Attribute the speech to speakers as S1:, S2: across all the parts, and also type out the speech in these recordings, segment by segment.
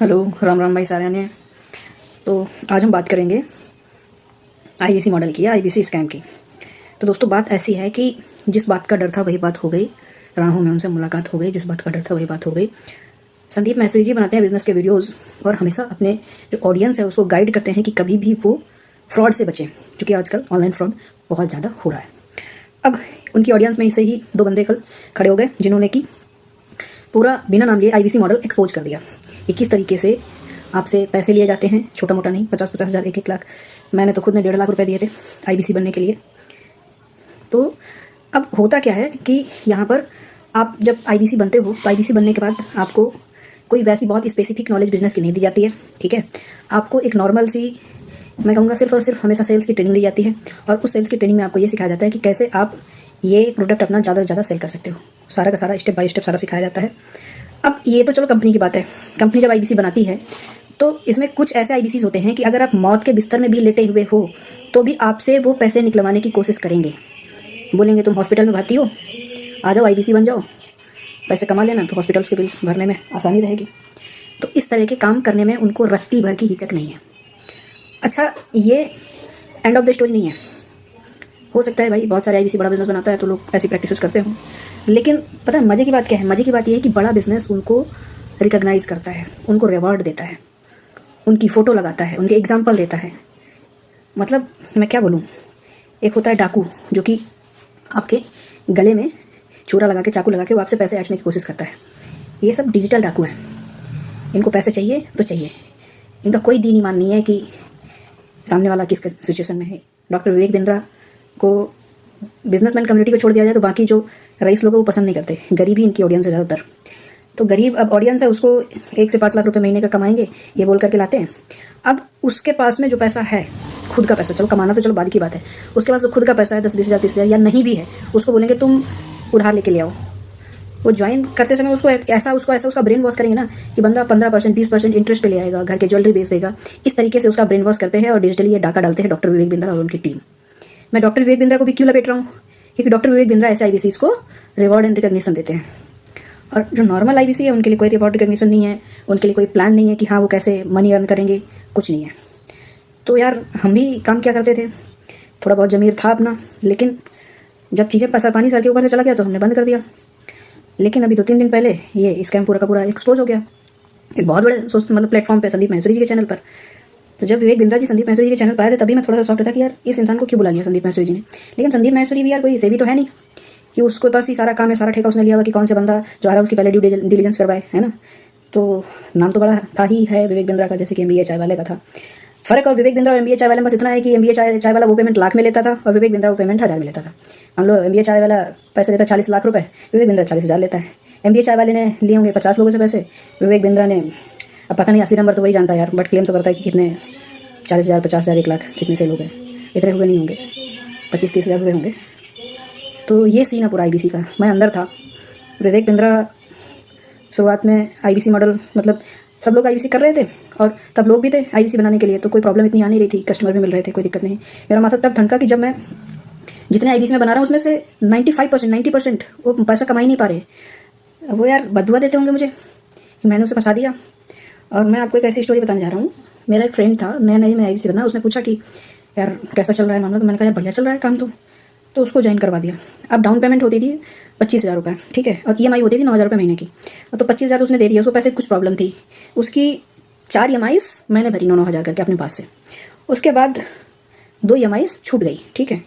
S1: Hello, Ram Ram भाई सारे ने। तो आज हम बात करेंगे आईबीसी मॉडल की या आईबीसी स्कैम की। तो दोस्तों, बात ऐसी है कि जिस बात का डर था वही बात हो गई। राहों में उनसे मुलाकात हो गई, जिस बात का डर था वही बात हो गई। संदीप मैसूरी जी बनाते हैं बिजनेस के वीडियोस और हमेशा अपने जो ऑडियंस है उसको गाइड करते हैं कि कभी भी वो फ्रॉड से बचें, क्योंकि आजकल ऑनलाइन फ्रॉड बहुत ज़्यादा हो रहा है। अब उनकी ऑडियंस में से ही दो बंदे कल खड़े हो गए जिन्होंने कि पूरा बिना नाम लिए आईबीसी मॉडल एक्सपोज कर दिया कि किस तरीके से आपसे पैसे लिए जाते हैं, छोटा मोटा नहीं, 50-50 हज़ार, 1-1 लाख। मैंने तो खुद ने 1.5 लाख रुपए दिए थे आईबीसी बनने के लिए। तो अब होता क्या है कि यहाँ पर आप जब आईबीसी बनते हो तो आईबीसी बनने के बाद आपको कोई वैसी बहुत स्पेसिफिक नॉलेज बिजनेस की नहीं दी जाती है, ठीक है। आपको एक नॉर्मल सी, मैं कहूँगा सिर्फ और सिर्फ हमेशा सेल्स की ट्रेनिंग दी जाती है और उस सेल्स की ट्रेनिंग में आपको ये सिखाया जाता है कि कैसे आप ये प्रोडक्ट अपना ज़्यादा से ज़्यादा सेल कर सकते हो। सारा का सारा स्टेप बाय स्टेप सारा सिखाया जाता है। अब ये तो चलो कंपनी की बात है। कंपनी जब आईबीसी बनाती है तो इसमें कुछ ऐसे आईबीसीज होते हैं कि अगर आप मौत के बिस्तर में भी लेटे हुए हो तो भी आपसे वो पैसे निकलवाने की कोशिश करेंगे। बोलेंगे तुम हॉस्पिटल में भर्ती हो, आ जाओ आईबीसी बन जाओ, पैसे कमा लेना, तो हॉस्पिटल्स के बिल्स भरने में आसानी रहेगी। तो इस तरह के काम करने में उनको रत्ती भर की हिचक नहीं है। अच्छा, ये एंड ऑफ द स्टोरी नहीं है। हो सकता है भाई बहुत सारे आईबीसी बड़ा बिजनेस बनाता है तो लोग ऐसी प्रैक्टिसेस करते हो, लेकिन पता है मज़े की बात क्या है? मज़े की बात यह है कि बड़ा बिजनेस उनको रिकॉग्नाइज करता है, उनको रिवॉर्ड देता है, उनकी फ़ोटो लगाता है, उनके एग्जाम्पल देता है। मतलब मैं क्या बोलूँ, एक होता है डाकू जो कि आपके गले में चूरा लगा के, चाकू लगा के वो आपसे पैसे ऐंठने की कोशिश करता है। ये सब डिजिटल डाकू हैं। इनको पैसे चाहिए तो चाहिए, इनका कोई दीन ईमान नहीं है कि सामने वाला किस सिचुएशन में है। डॉक्टर विवेक बिंद्रा को बिजनेसमैन कम्युनिटी को छोड़ दिया जाए तो बाकी जो रईस लोग हैं वो पसंद नहीं करते। गरीब ही इनकी ऑडियंस है ज़्यादातर। तो गरीब अब ऑडियंस है, उसको 1 से 5 लाख रुपए महीने का कमाएंगे ये बोल करके लाते हैं। अब उसके पास में जो पैसा है, खुद का पैसा, चलो कमाना तो चलो बाद की बात है, उसके पास जो खुद का पैसा है 10-20 हज़ार, 30 हज़ार या नहीं भी है, उसको बोलेंगे तुम उधार लेके ले आओ। वो ज्वाइन करते समय उसको ऐसा उसका ब्रेन वॉश करेंगे ना कि बंदा 15%, 20% इंटरेस्ट पे ले आएगा, घर के ज्वेलरी बेच देगा। इस तरीके से उसका ब्रेन वॉश करते हैं और डिजिटली ये डाका डालते हैं डॉक्टर विवेक बिंद्रा और उनकी टीम। मैं डॉक्टर विवेक बिंद्रा को भी क्यों लपेट रहा हूँ? क्योंकि डॉक्टर विवेक बिंद्रा ऐसे आईबीसीज को रिवॉर्ड एंड रिकॉग्निशन देते हैं और जो नॉर्मल आईबीसी है उनके लिए कोई रिवॉर्ड रिकॉग्निशन नहीं है, उनके लिए कोई प्लान नहीं है कि हाँ वो कैसे मनी अर्न करेंगे, कुछ नहीं है। तो यार हम भी काम क्या करते थे, थोड़ा बहुत ज़मीर था अपना, लेकिन जब चीज़ें पैसा पानी सर के ऊपर से चला गया तो हमने बंद कर दिया। लेकिन अभी 2-3 दिन पहले ये स्कैम पूरा का पूरा एक्सपोज हो गया एक बहुत बड़े मतलब प्लेटफॉर्म पे, संदीप मैसूरी जी के चैनल पर। तो जब विवेक बिंद्रा जी संदीप मैसूरी जी के चैनल पर आए थे तभी मैं थोड़ा सा शॉक्ड था कि यार इस इंसान को क्यों बुला लिया संदीप मैसूरी जी ने। लेकिन संदीप मैसूरी भी यार कोई सेवी तो है नहीं कि उसके पास ही सारा काम है, सारा ठेका उसने लिया हुआ कि कौन से बंदा जो आ रहा है उसकी पहले ड्यू डिलीजेंस करवाए, है ना। तो नाम तो बड़ा था ही है विवेक बिंद्रा का, जैसे कि एमबीए चाय वाले का था। फ़र्क और विवेक बिंद्रा और एमबीए चाय वाले में बस इतना है कि एमबीए चाय वाला वो पेमेंट लाख में लेता था और विवेक बिंद्रा वो पेमेंट 1000 में लेता था। मान लो एमबीए चाय वाला पैसे लेता 40 लाख रुपए, विवेक बिंद्रा 40 हज़ार लेता है। एमबीए चाय वाले ने लिए होंगे 50 लोगों से पैसे, विवेक बिंद्रा ने अब पता नहीं असली नंबर तो वही जानता है यार, बट क्लेम तो करता है कि कितने 40 हज़ार, 50 हज़ार, 1 लाख कितने से लोग हैं। इतने हुए नहीं होंगे, 25-30 हज़ार हुए होंगे। तो ये सीन है पूरा आईबीसी का। मैं अंदर था। विवेक बिंद्रा शुरुआत में आईबीसी मॉडल मतलब सब लोग आईबीसी कर रहे थे और तब लोग भी थे आईबीसी बनाने के लिए, तो कोई प्रॉब्लम इतनी आ नहीं रही थी, कस्टमर भी मिल रहे थे, कोई दिक्कत नहीं। मेरा माथा तब ठनका कि जब मैं जितने आईबीसी में बना रहा हूँ उसमें से 95%, 90% वो पैसा कमा ही नहीं पा रहे। वो यार बदुआ देते होंगे मुझे कि मैंने उसे फंसा दिया। और मैं आपको एक ऐसी स्टोरी बताने जा रहा हूँ। मेरा एक फ्रेंड था, नया नया में आईबीसी बना, उसने पूछा कि यार कैसा चल रहा है मामला, तो मैंने कहा यार बढ़िया चल रहा है काम तो उसको ज्वाइन करवा दिया। अब डाउन पेमेंट होती थी 25 हज़ार रुपये, ठीक है, और ईएमआई होती थी 9 हज़ार रुपये महीने की। तो 25 हज़ार उसने दे दिया, उसको पैसे कुछ प्रॉब्लम थी, उसकी 4 ईएमआईज़ मैंने भरी 9-9 हज़ार करके अपने पास से। उसके बाद 2 ईएमआईज़ छूट गई, ठीक है।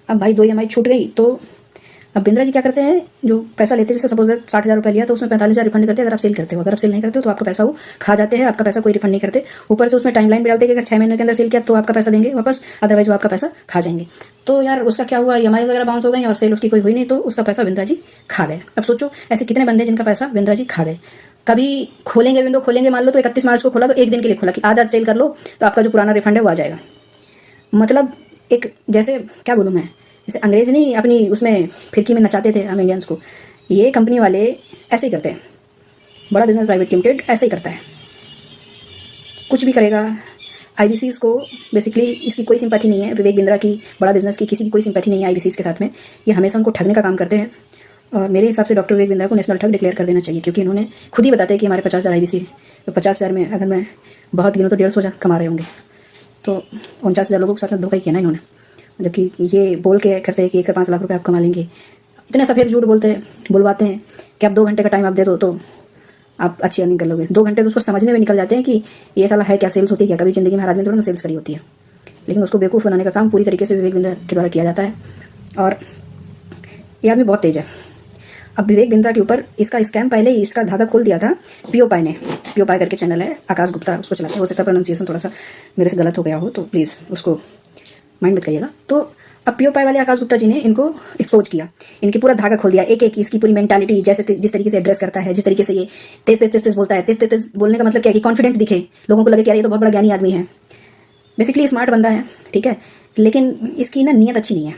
S1: अब भाई 2 ईएमआई छूट गई तो अब बिंद्रा जी क्या करते हैं, जो पैसा लेते हैं, जैसे सपोज 60 हज़ार रुपये लिया तो उसमें 45 हज़ार रिफंड करते हैं अगर आप सेल करते हो। अगर आप सेल नहीं करते हो तो आपका पैसा वो खा जाते हैं, आपका पैसा कोई रिफंड नहीं करते। ऊपर से उसमें टाइमलाइन भी डालते हैं कि अगर 6 महीने के अंदर सेल किया तो आपका पैसा देंगे वापस, अदरवाइज वो आपका पैसा खा जाएंगे। तो यार उसका क्या हुआ, ईएमआई वगैरह बाउंस हो गई और सेल उसकी कोई हुई नहीं, तो उसका पैसा बिंद्रा जी खा गए। अब सोचो ऐसे कितने बंदे जिनका पैसा बिंद्रा जी खा गए। कभी खोलेंगे विंडो, खोलेंगे, मान लो तो 31 मार्च को खोला तो एक दिन के लिए खोला कि आज सेल कर लो तो आपका जो पुराना रिफंड है वो आ जाएगा। मतलब एक जैसे क्या बोलूँ मैं, जैसे अंग्रेज नहीं अपनी उसमें फिरकी में नचाते थे हम इंडियंस को, ये कंपनी वाले ऐसे ही करते हैं। बड़ा बिजनेस प्राइवेट लिमिटेड ऐसे ही करता है, कुछ भी करेगा। आईबीसीज़ को बेसिकली इसकी कोई सिंपैथी नहीं है, विवेक बिंद्रा की, बड़ा बिजनेस की किसी की कोई सिंपैथी नहीं है आईबीसीज़ के साथ में। ये हमेशा उनको ठगने का काम करते हैं और मेरे हिसाब से डॉक्टर विवेक बिंद्रा को नेशनल ठग डिक्लेयर कर देना चाहिए, क्योंकि इन्होंने खुद ही बताते हैं कि हमारे 50 हज़ार आईबीसी तो 50,000 में अगर मैं बहुत गिनूँ तो 150 कमा रहे होंगे। तो 49,000 लोगों के साथ धोखा ही किया ना इन्होंने। जबकि ये बोल के करते हैं कि 1 से 5 लाख रुपए आप कमा लेंगे। इतने सफ़ेद झूठ बुलवाते हैं कि आप 2 घंटे का टाइम आप दे दो तो आप अच्छी अर्निंग कर लोगे। 2 घंटे तो उसको समझने में निकल जाते हैं कि ये साला है क्या, सेल्स होती है क्या। कभी ज़िंदगी में हर आदमी थोड़ा ना सेल्स करी होती है, लेकिन उसको बेवकूफ़ बनाने का काम पूरी तरीके से विवेक बिंद्रा के द्वारा किया जाता है। और ये आदमी बहुत तेज है। अब विवेक बिंद्रा के ऊपर इसका स्कैम पहले ही इसका धागा खोल दिया था पीओपाई ने। पीओपाई करके चैनल है, आकाश गुप्ता उसको चलाते हैं। हो सकता है प्रोनाउंसिएशन थोड़ा सा मेरे से गलत हो गया हो तो प्लीज़ उसको माइंड मत करिएगा। तो अब पीओपाई वाले आकाश गुप्ता जी ने इनको एक्सपोज किया, इनकी पूरा धागा खोल दिया। एक एक इसकी पूरी मेंटालिटी, जैसे जिस तरीके से एड्रेस करता है, जिस तरीके से ये तेज बोलता है। तेज बोलने का मतलब क्या है कि कॉन्फिडेंट दिखे, लोगों को लगे कि यार ये तो बहुत बड़ा ज्ञानी आदमी है। बेसिकली स्मार्ट बंदा है, ठीक है, लेकिन इसकी ना नीयत अच्छी नहीं है।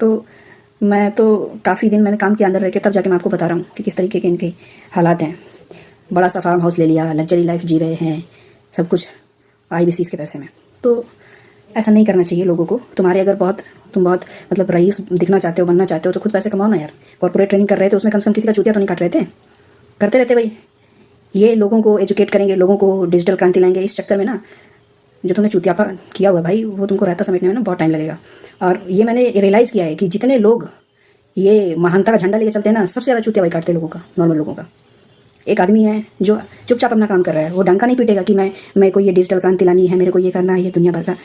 S1: तो मैं तो काफ़ी दिन मैंने काम किया अंदर रह के, तब जाके मैं आपको बता रहा हूँ कि किस तरीके के इनके हालात हैं। बड़ा सा फार्म हाउस ले लिया, लग्जरी लाइफ जी रहे हैं, सब कुछ IBCs के पैसे में। तो ऐसा नहीं करना चाहिए लोगों को। तुम बहुत मतलब रईस दिखना चाहते हो, बनना चाहते हो तो खुद पैसे कमाओ ना यार। कॉर्पोरेट ट्रेनिंग कर रहे थे उसमें कम से कम किसी का चूतिया तो नहीं काट रहे थे। करते रहते भाई, ये लोगों को एजुकेट करेंगे, लोगों को डिजिटल क्रांति लाएंगे। इस चक्कर में ना जो तुमने चूतियापा किया हुआ भाई, वो तुमको रहता समेटने में ना बहुत टाइम लगेगा। और ये मैंने रियलाइज़ किया है कि जितने लोग ये महानता का झंडा लेके चलते हैं ना, सबसे ज़्यादा चूतिया भाई काटते हैं लोगों का, नॉर्मल लोगों का। एक आदमी है जो चुपचाप अपना काम कर रहा है, वो डंका नहीं पीटेगा कि मैं को ये डिजिटल क्रांति लानी है, मेरे को ये करना है, ये दुनिया भर का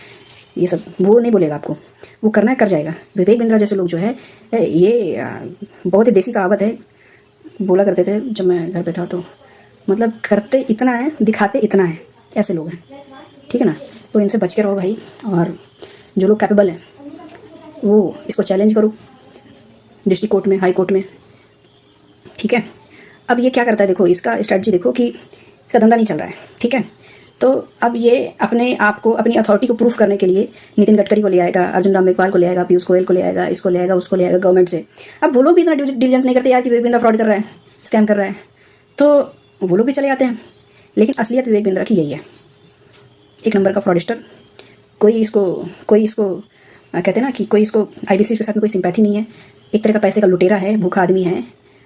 S1: ये सब वो नहीं बोलेगा आपको। वो करना है कर जाएगा। विवेक बिंद्रा जैसे लोग जो है ये बहुत ही देसी कहावत है, बोला करते थे जब मैं घर पे था। तो मतलब करते इतना है, दिखाते इतना है, ऐसे लोग हैं, ठीक है ना। तो इनसे बच के रहो भाई। और जो लोग कैपेबल हैं वो इसको चैलेंज करो डिस्ट्रिक्ट कोर्ट में, हाई कोर्ट में, ठीक है। अब ये क्या करता है देखो, इसका स्ट्रेटजी देखो कि इसका धंधा नहीं चल रहा है, ठीक है। तो अब ये अपने आप को, अपनी अथॉरिटी को प्रूफ करने के लिए नितिन गडकरी को ले आएगा, अर्जुन राम मेघवाल को ले आएगा, पीयूष गोयल को ले आएगा, इसको ले आएगा, उसको ले आएगा गवर्नमेंट से। अब वो लोग भी इतना डिलीजेंस नहीं करते यार कि विवेक बिंद्रा फ्रॉड कर रहा है, स्कैम कर रहा है, तो वो लोग भी चले जाते हैं। लेकिन असलियत विवेक बिंद्रा की यही है, एक नंबर का फ्रॉडिस्टर। कोई इसको कहते हैं ना कि कोई इसको IBC के साथ में कोई सिंपैथी नहीं है। एक तरह का पैसे का लुटेरा है, भूखा आदमी है,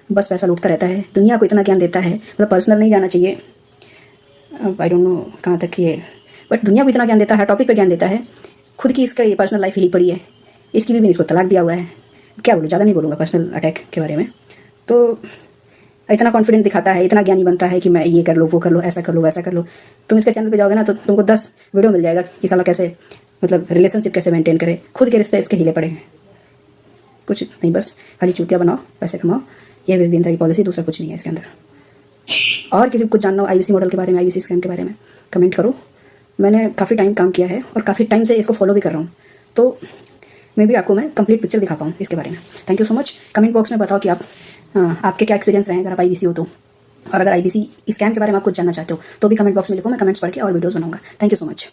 S1: बस पैसा लूटता रहता है। दुनिया को इतना ज्ञान देता है, मतलब पर्सनल नहीं जाना चाहिए, आई डोंट नो कहाँ तक ये, बट दुनिया को इतना ज्ञान देता है, टॉपिक पे ज्ञान देता है। खुद की इसका ये पर्सनल लाइफ हिली पड़ी है, इसकी भी इसको तलाक दिया हुआ है। क्या बोलूँ, ज़्यादा नहीं बोलूँगा पर्सनल अटैक के बारे में। तो इतना कॉन्फिडेंट दिखाता है, इतना ज्ञानी बनता है कि मैं ये कर लो, वो कर लो, ऐसा कर लो, वैसा कर लो। तुम इसके चैनल पे जाओगे ना तो तुमको 10 वीडियो मिल जाएगा कि साला कैसे मतलब रिलेशनशिप कैसे मेंटेन करे। खुद के रिश्ते इसके हिले पड़े हैं, कुछ नहीं, बस खाली चूतिया बनाओ, पैसे कमाओ। ये विवेक बिंद्रा की पॉलिसी, दूसरा कुछ नहीं है इसके अंदर। और किसी को कुछ जानना हो IBC मॉडल के बारे में, IBC स्कैम के बारे में, कमेंट करो। मैंने काफ़ी टाइम काम किया है और काफ़ी टाइम से इसको फॉलो भी कर रहा हूँ, तो मैं भी आपको मैं कंप्लीट पिक्चर दिखा पाऊँ इसके बारे में। Thank you so much. Comment box में बताओ कि आपके क्या एक्सपीरियंस रहे अगर आप IBC हो तो, और अगर IBC स्कैम के बारे में आप कुछ जानना चाहते हो तो भी कमेंट बॉक्स में लिखो, मैं कमेंट्स पढ़ के और वीडियोज़ बनाऊँगा। Thank you so much.